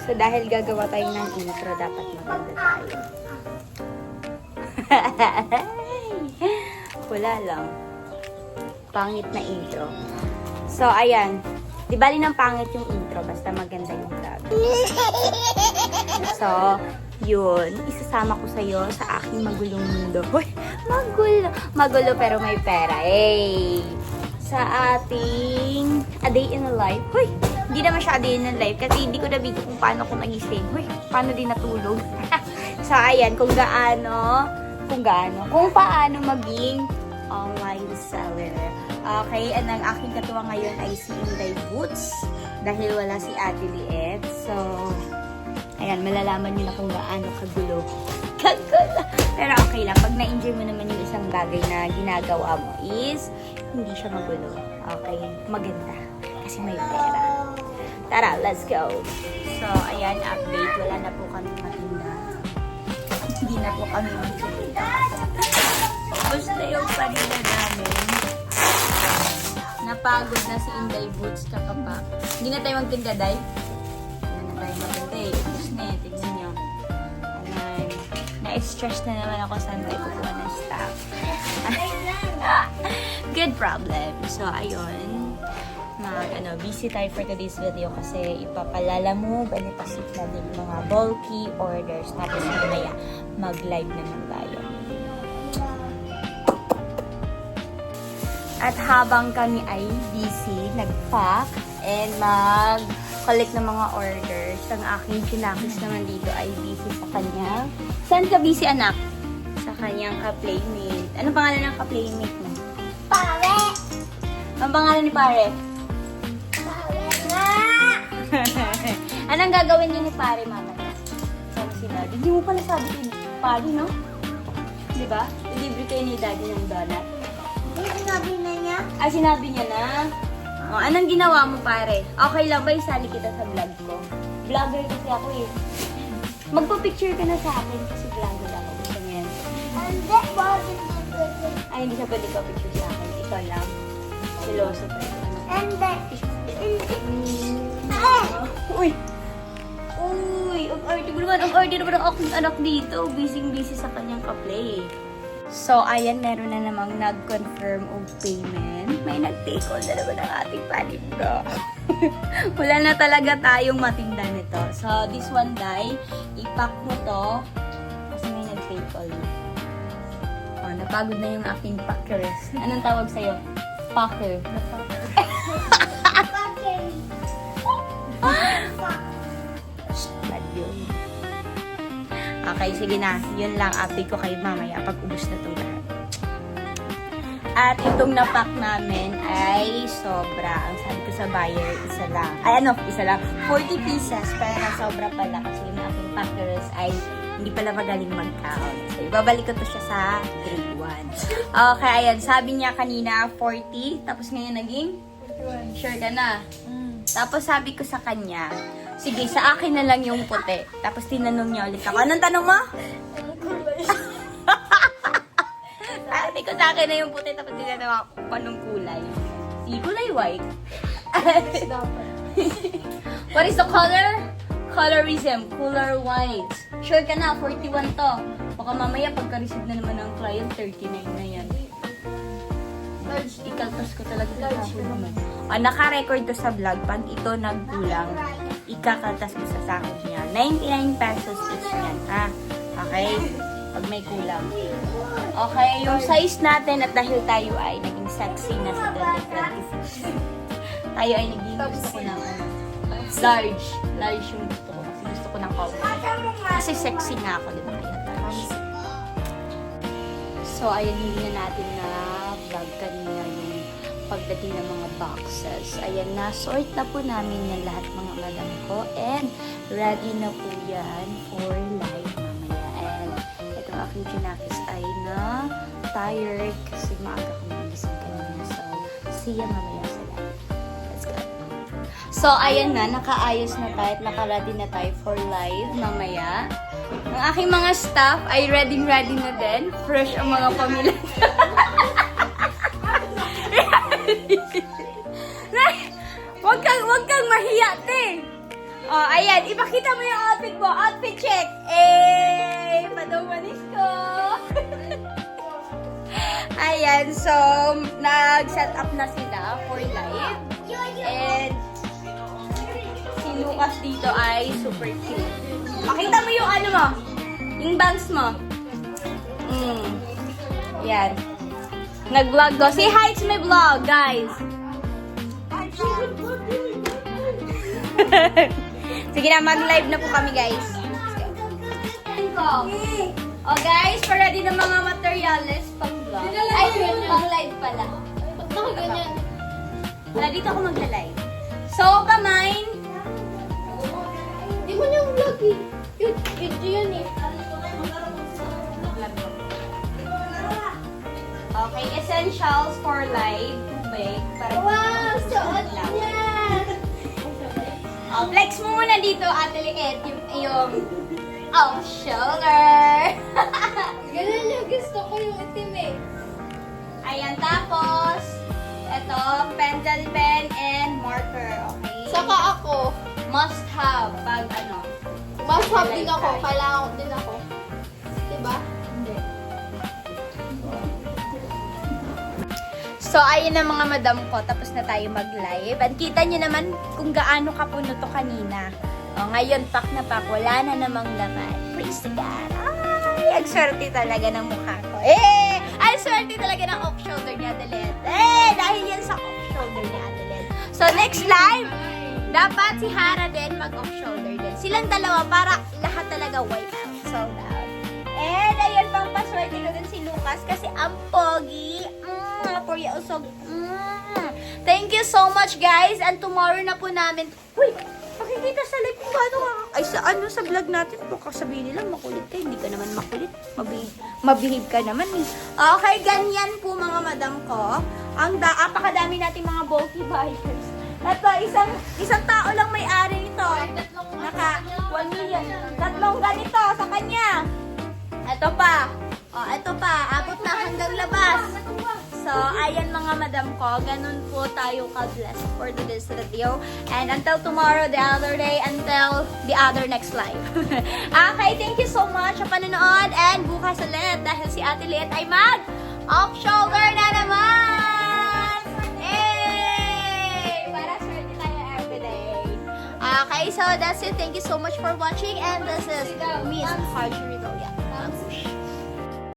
So, dahil gagawa tayo ng intro, dapat maganda tayo. Wala lang. Pangit na intro. So, ayan. Di bali ng pangit yung intro, basta maganda yung vlog. So, yun. Isasama ko sa'yo sa aking magulong mundo. Hoy, magulo. Magulo pero may pera. Hey! Sa ating A Day in a Life. Hoy, hindi naman siya A Day in a Life kasi hindi ko nabigyan kung paano ko nagising. Hoy, paano din natulog. So, ayan, kung paano maging online seller. Okay, and ang aking katuwa ngayon ay si Inday Boots dahil wala si Ate Liet. So, ayan, malalaman nyo na kung gaano kagulo. Kagulo! Pero okay lang, pag na-enjoy mo naman yung isang bagay na ginagawa mo is hindi siya magulo. Okay, maganda. Kasi may pera. Tara, let's go! So, ayan, update. Wala na po kami matinda. Hindi na po kami matinda. Basta yung panila namin. Napagod na si Inday Boots kakapa. Hindi na tayo magtinda, Day. Hindi na tayo magtinda eh. Tapos na eh, tignan nyo. Ayan. Na-stress na naman ako saan tayo kukuha ng staff. Good problem. So, ayun. Busy tayo for today's video kasi ipapalala mo, benefit na din yung mga bulky orders. Tapos mamaya, mag-live naman tayo. At habang kami ay busy, nag-pack and mag-collect ng mga orders, ang aking kinakis naman dito ay busy sa kanya. Saan ka busy, anak? Sa kanyang ka-playmate. Anong pangalan ng ka-playmate mo? Pare! Anong pangalan ni pare? Pare nga! Anong gagawin niyo ni pare, mama? Sabi si daddy. Hindi mo pala sabi kay pare, no? Diba? Delivery kayo ni daddy ng donut. Sinabi na niya? Ah, sinabi niya na. O, anong ginawa mo, pare? Okay lang ba isali kita sa vlog ko? Vlogger kasi ako eh. Magpa-picture ka na sa akin kasi vlogger ako. Gusto mo yan? Hindi, bakit hindi pwede? Ay, hindi siya pwede ka-picture sa akin. Ikaw lang. Siloso pa ito. Hindi. Uy! Uy! Ang order mo naman. Ang order naman ang aking anak dito. Busy-busy sa kanyang ka-play. So, ayan, meron na namang nag-confirm of payment. May nag-take on na naman ang ating paninda. Wala na talaga tayong matinda nito. So, this one, Day, ipack mo to. Kasi may nag-take on. Oh, napagod na yung aking packers. Anong tawag sa'yo? Packer. Bad yun. Okay, sige na. Yun lang update ko kayo mamaya pag ubus na itong lahat. At itong napack namin ay sobra. Ang sabi ko sa buyer, isa lang. Ay ano, isa lang. 40 pieces. Pero na sobra pala kasi yung aking packers ay hindi pala magaling mag-count. So, ibabalik ko to siya sa grade 1. Okay, ayan. Sabi niya kanina 40. Tapos ngayon naging? 41. Sure ka na? Tapos sabi ko sa kanya, sige, sa akin na lang yung puti. Tapos tinanong niya ulit ako. Anong tanong mo? Sabi ko sa akin na yung puti. Tapos tinanong ako kung anong kulay. Si kulay white. What is the color? Colorism. Color white. Sure ka na, 41 to. Baka mamaya pagka-receive na naman ng client, 39 na yan. Ikaltas ko talaga sa akin naman. Naka-record to sa vlog. Pag ito nagkulang, ikakaltas ko sa sakit niya. 99 pesos each yan, ha? Okay? Pag may kulang. Okay, yung size natin at dahil tayo ay naging sexy na sa 2026. Tayo ay naging gusto ko ng large. Large yung gusto ko. Kasi gusto ko ng cover. Kasi sexy nga ako, di ba? Kaya large. So, ayun, hindi na natin na vlog kanina yung pagdating ng mga boxes. Ayan na, sort na po namin yung lahat mga madam ko. And ready na po yan for live mamaya. And itong aking kinakis ay na tired kasi maaga kami nagising kanina. So, see ya mamaya sa live. Let's go. So, ayan na, nakaayos na tayo at naka-ready na tayo for live mamaya. Ang aking mga staff ay ready na din. Fresh ang mga pamilya. Wag kang mahiya, te. Oh, ayan. Ipakita mo yung outfit mo. Outfit check. Eh, padawanis ko. Ayan. So, nag-set up na sila for live. And, si Lucas dito ay super cute. Pakita mo yung ano mo. Yung bangs mo. Yan. Nag-vlog ko. Say hi to my vlog, guys. Sige na, mag-live na po kami, guys. Oh, guys, para din ng mga materials pang vlog. Ay, pang live pala. Ba't nakaganyan? Wala, dito ako mag-live. So, kamain. Di mo niya vlog eh. Video yun eh. Okay, essentials for live. Tubig. Para Wow, suot niya! Oh, flex mo muna dito, Ate Liet, yung off-shoulder. Ganun yung gusto ko yung itim eh. Ayan, tapos, ito, pencil, pen, and marker. Okay? Saka ako, Must have pag ano. mas hub din ako. Kailangan din ako. Diba? So, ayun na mga madam ko. Tapos na tayo mag-live. At kita nyo naman kung gaano kapuno to kanina. O, ngayon, pak na pak. Wala na namang laman. Praise the God. Ay, ang swerte talaga ng mukha ko. Eh! Ang swerte talaga ng off-shoulder ni Adelet. Eh! Dahil yan sa off-shoulder ni Adelet. So, next live, dapat si Hara din mag-off-shoulder din. Silang dalawa para lahat talaga white out. Sold out. And ayun pang paswerte ko din si Lucas kasi ang pogi. Korea usog. Thank you so much, guys. And tomorrow na po namin. Uy! Pakikita sa live kung paano ka. Ay, sa ano, sa vlog natin. Baka sabihin nila, makulit ka. Hindi ka naman makulit. Mabihave ka naman eh. Okay, ganyan po mga madam ko. Ang apakadami nating mga bulky bikers. Ito, isang tao lang may-ari nito. Naka 1 million. Tatlong ganito sa kanya. Ito pa. Oh, ito pa. Abot na hanggang labas. So, ayan mga madam ko. Ganun po tayo ka-blessed for today's video. And until tomorrow, the other day, until the other next live. Okay, thank you so much sa panonood. And bukas ulit dahil si Ate Liet ay mag-off-shoulder na naman! Hey! Para swerte tayo everyday. Okay, so that's it. Thank you so much for watching. And this is Miss Marjorie Dolia.